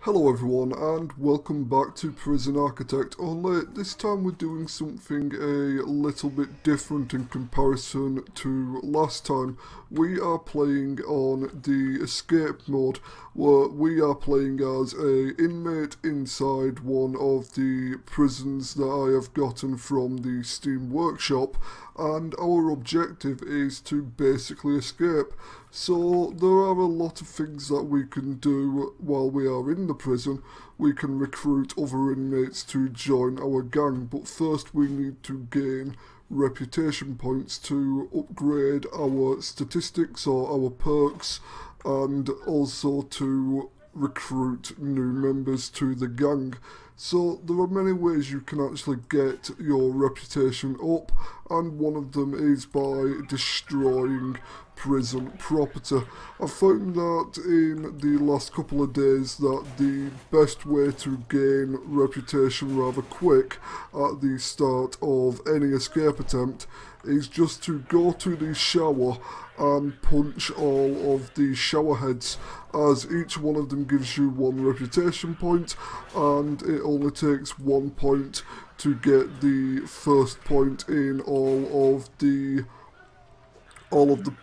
Hello everyone and welcome back to Prison Architect, only this time we're doing something a little bit different in comparison to last time. We are playing on the escape mode, where we are playing as a inmate inside one of the prisons that I have gotten from the Steam workshop, and our objective is to basically escape. So there are a lot of things that we can do while we are in the prison. We can recruit other inmates to join our gang, but first we need to gain reputation points to upgrade our statistics or our perks, and also to recruit new members to the gang. So there are many ways you can actually get your reputation up, and one of them is by destroying prison property. I found that in the last couple of days that the best way to gain reputation rather quick at the start of any escape attempt is just to go to the shower and punch all of the shower heads, as each one of them gives you 1 reputation point, and it only takes 1 point to get the first point in all of the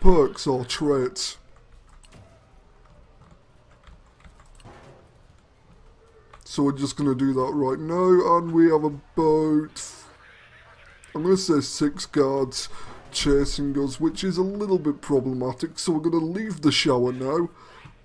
perks or traits. So we're just going to do that right now, and we have about, I'm going to say 6 guards chasing us, which is a little bit problematic, so we're going to leave the shower now.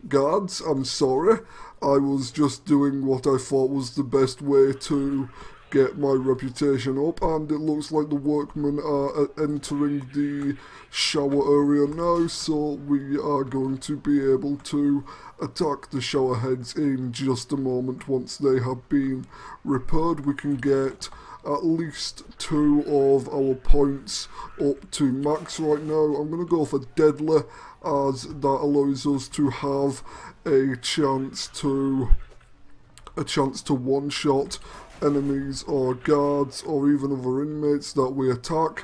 Guards, I'm sorry, I was just doing what I thought was the best way to get my reputation up, and it looks like the workmen are entering the shower area now, so we are going to be able to attack the shower heads in just a moment. Once they have been repaired, we can get at least 2 of our points up to max right now. I'm going to go for deadly, as that allows us to have a chance to one-shot enemies or guards or even other inmates that we attack.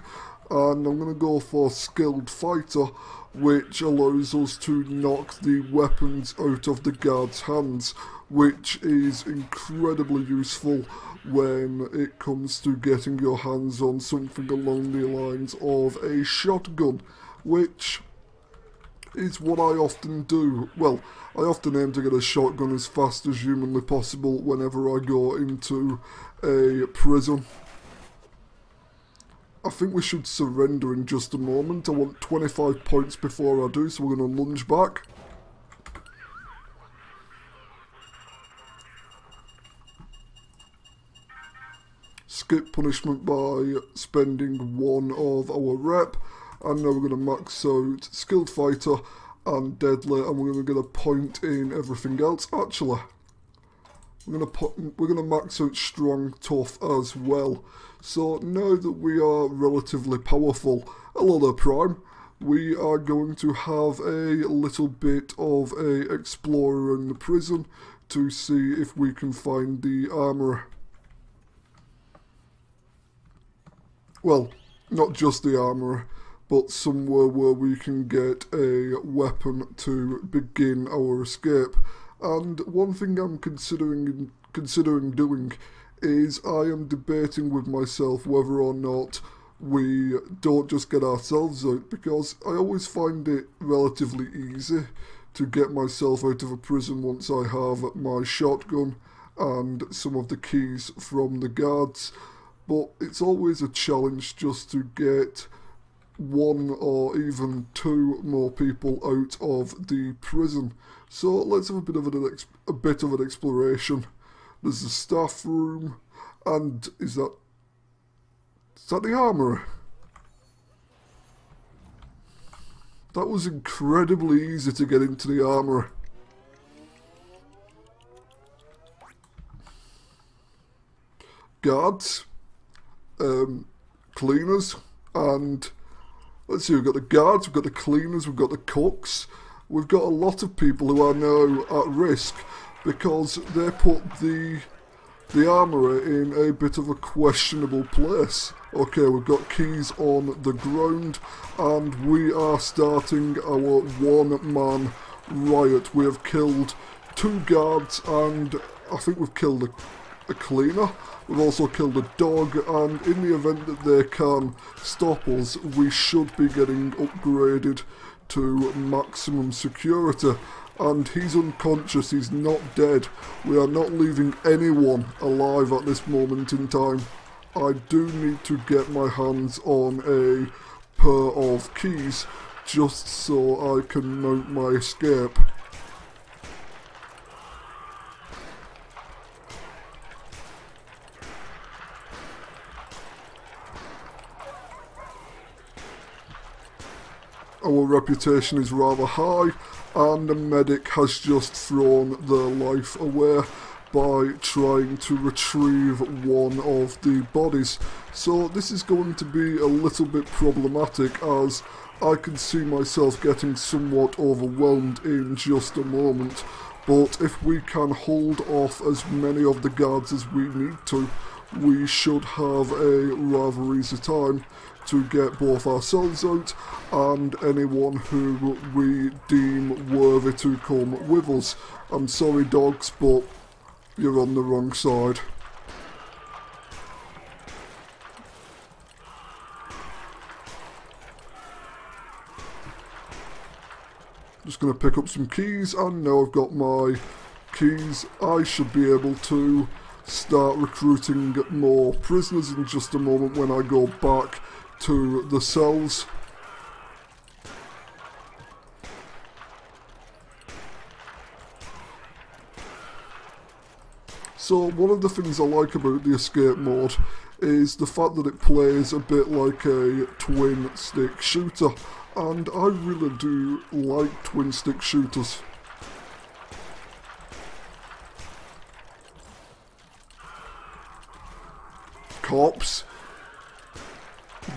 And I'm going to go for skilled fighter, which allows us to knock the weapons out of the guards' hands, which is incredibly useful when it comes to getting your hands on something along the lines of a shotgun, which is what I often do. Well, I often aim to get a shotgun as fast as humanly possible whenever I go into a prison. I think we should surrender in just a moment. I want 25 points before I do, so we're going to lunge back. Skip punishment by spending 1 of our rep, and now we're going to max out skilled fighter and deadly, and we're going to get a point in everything else. Actually, we're going to max out strong, tough as well. So now that we are relatively powerful, hello there Prime, we are going to have a little bit of a explorer in the prison to see if we can find the armour. Well, not just the armour, but somewhere where we can get a weapon to begin our escape. And one thing I'm considering doing is I am debating with myself whether or not we don't just get ourselves out, because I always find it relatively easy to get myself out of a prison once I have my shotgun and some of the keys from the guards. But it's always a challenge just to get 1 or even 2 more people out of the prison. So let's have a bit of an exploration. There's the staff room, and is that the armoury? That was incredibly easy to get into the armoury. Guards, cleaners, and let's see, we've got the guards, we've got the cleaners, we've got the cooks. We've got a lot of people who are now at risk because they put the armoury in a bit of a questionable place. Okay, we've got keys on the ground, and we are starting our 1-man riot. We have killed 2 guards, and I think we've killed a cleaner. We've also killed a dog, and in the event that they can stop us, we should be getting upgraded to maximum security. And he's unconscious, he's not dead. We are not leaving anyone alive at this moment in time. I do need to get my hands on a pair of keys just so I can mount my escape. Our reputation is rather high, and the medic has just thrown their life away by trying to retrieve one of the bodies. So this is going to be a little bit problematic, as I can see myself getting somewhat overwhelmed in just a moment. But if we can hold off as many of the guards as we need to, we should have a rather easy time to get both ourselves out and anyone who we deem worthy to come with us. I'm sorry dogs, but you're on the wrong side. Just going to pick up some keys, and now I've got my keys, I should be able to start recruiting more prisoners in just a moment when I go back to the cells. So one of the things I like about the escape mode is the fact that it plays a bit like a twin stick shooter, and I really do like twin stick shooters. Cops,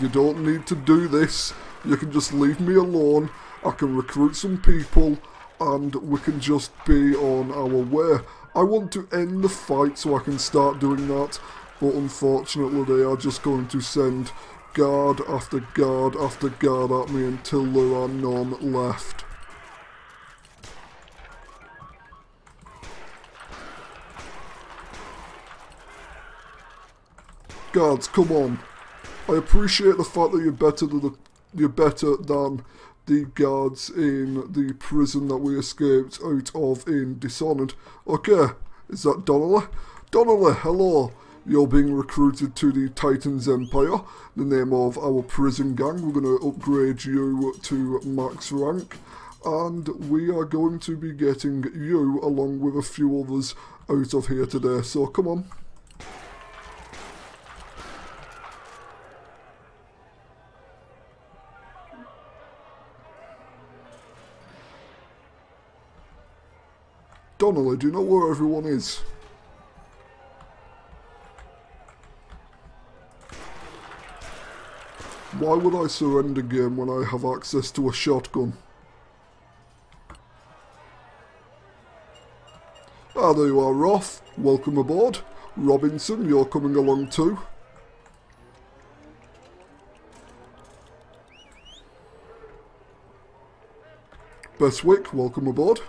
you don't need to do this. You can just leave me alone. I can recruit some people and we can just be on our way. I want to end the fight so I can start doing that, but unfortunately they are just going to send guard after guard after guard at me until there are none left. Guards, come on. I appreciate the fact that you're better than the guards in the prison that we escaped out of in Dishonored. Okay, is that Donnelly? Donnelly, hello. You're being recruited to the Titans Empire, the name of our prison gang. We're going to upgrade you to max rank, and we are going to be getting you, along with a few others, out of here today. So come on. Donnelly, do you know where everyone is? Why would I surrender game when I have access to a shotgun? Ah, there you are, Roth. Welcome aboard. Robinson, you're coming along too. Beswick, welcome aboard.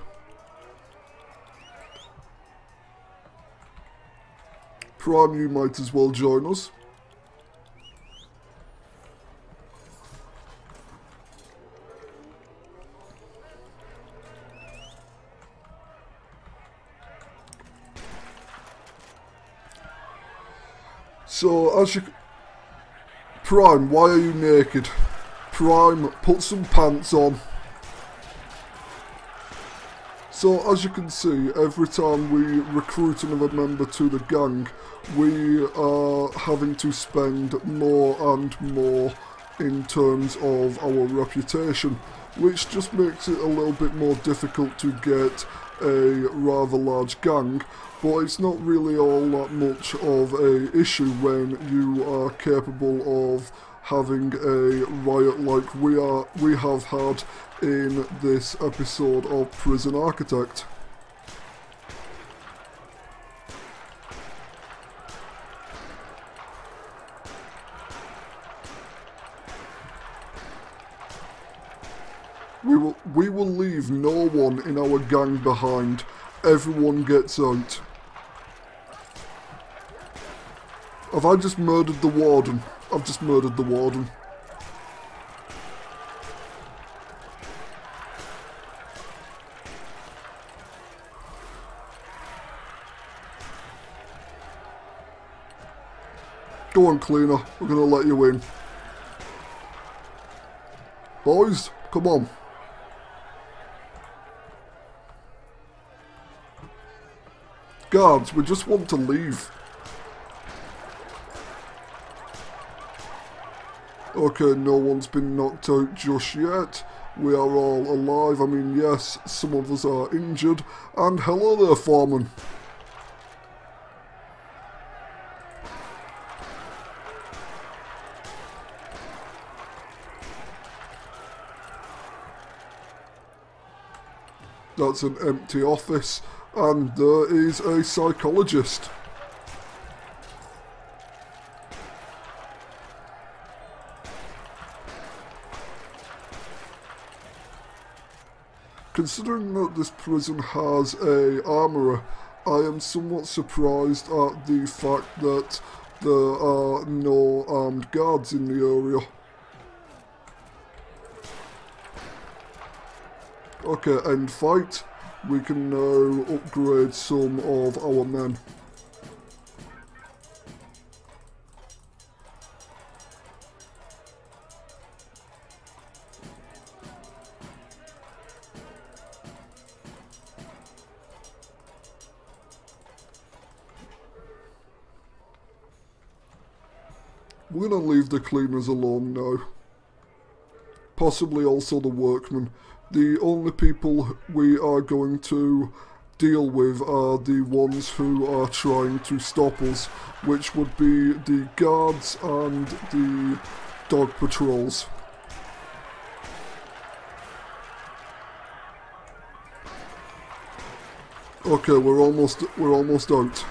Prime, you might as well join us. So, as you... Prime, why are you naked? Prime, put some pants on. So, as you can see, every time we recruit another member to the gang, we are having to spend more and more in terms of our reputation, which just makes it a little bit more difficult to get a rather large gang, but it's not really all that much of a issue when you are capable of having a riot like we have had in this episode of Prison Architect. We will leave no one in our gang behind. everyone gets out. Have I just murdered the warden? I've just murdered the warden. Go on, cleaner. We're gonna let you in. Boys, come on. Guards, we just want to leave. Okay, no one's been knocked out just yet. We are all alive. I mean, yes, some of us are injured. And hello there, foreman. That's an empty office, and there is a psychologist. Considering that this prison has a armourer, I am somewhat surprised at the fact that there are no armed guards in the area. Okay, end fight. We can now upgrade some of our men. We're gonna leave the cleaners alone now. Possibly also the workmen. The only people we are going to deal with are the ones who are trying to stop us, which would be the guards and the dog patrols. Okay, we're almost out.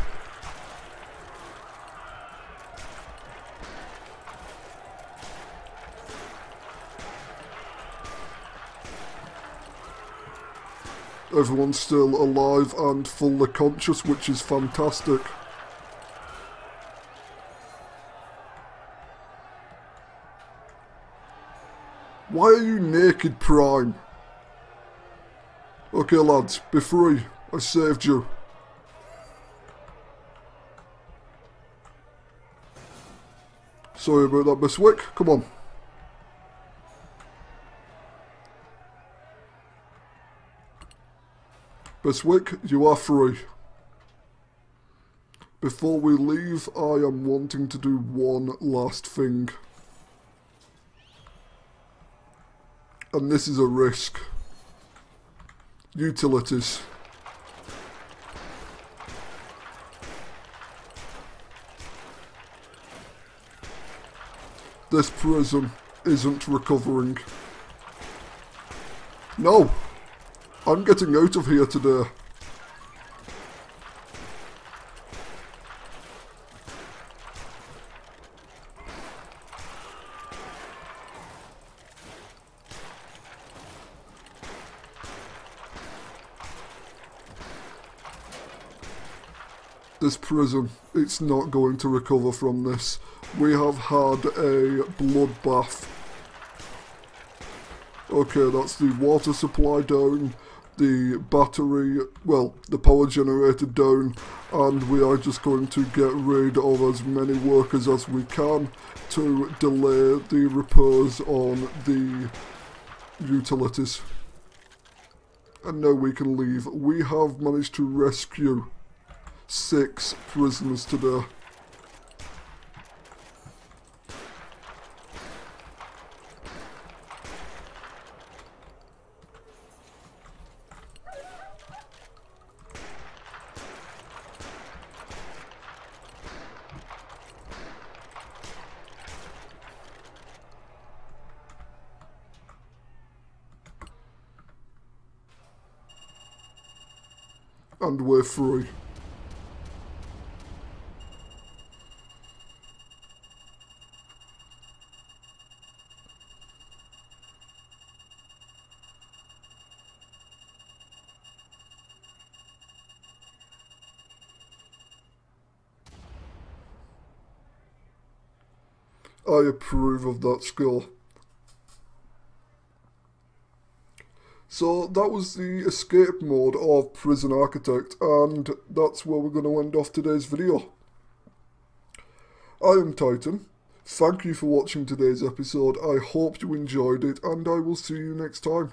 Everyone's still alive and fully conscious, which is fantastic. Why are you naked, Prime? Okay, lads, be free. I saved you. Sorry about that, Miss Wick. Come on. Beswick, you are free. Before we leave, I am wanting to do one last thing. And this is a risk. Utilities. This prison isn't recovering. No! I'm getting out of here today. This prison, it's not going to recover from this. We have had a bloodbath. Okay, that's the water supply down. The battery, well, the power generator down, and we are just going to get rid of as many workers as we can to delay the repairs on the utilities. And now we can leave. We have managed to rescue 6 prisoners today. And we're free. I approve of that skill. So that was the escape mode of Prison Architect, and that's where we're going to end off today's video. I am Titan. Thank you for watching today's episode. I hope you enjoyed it, and I will see you next time.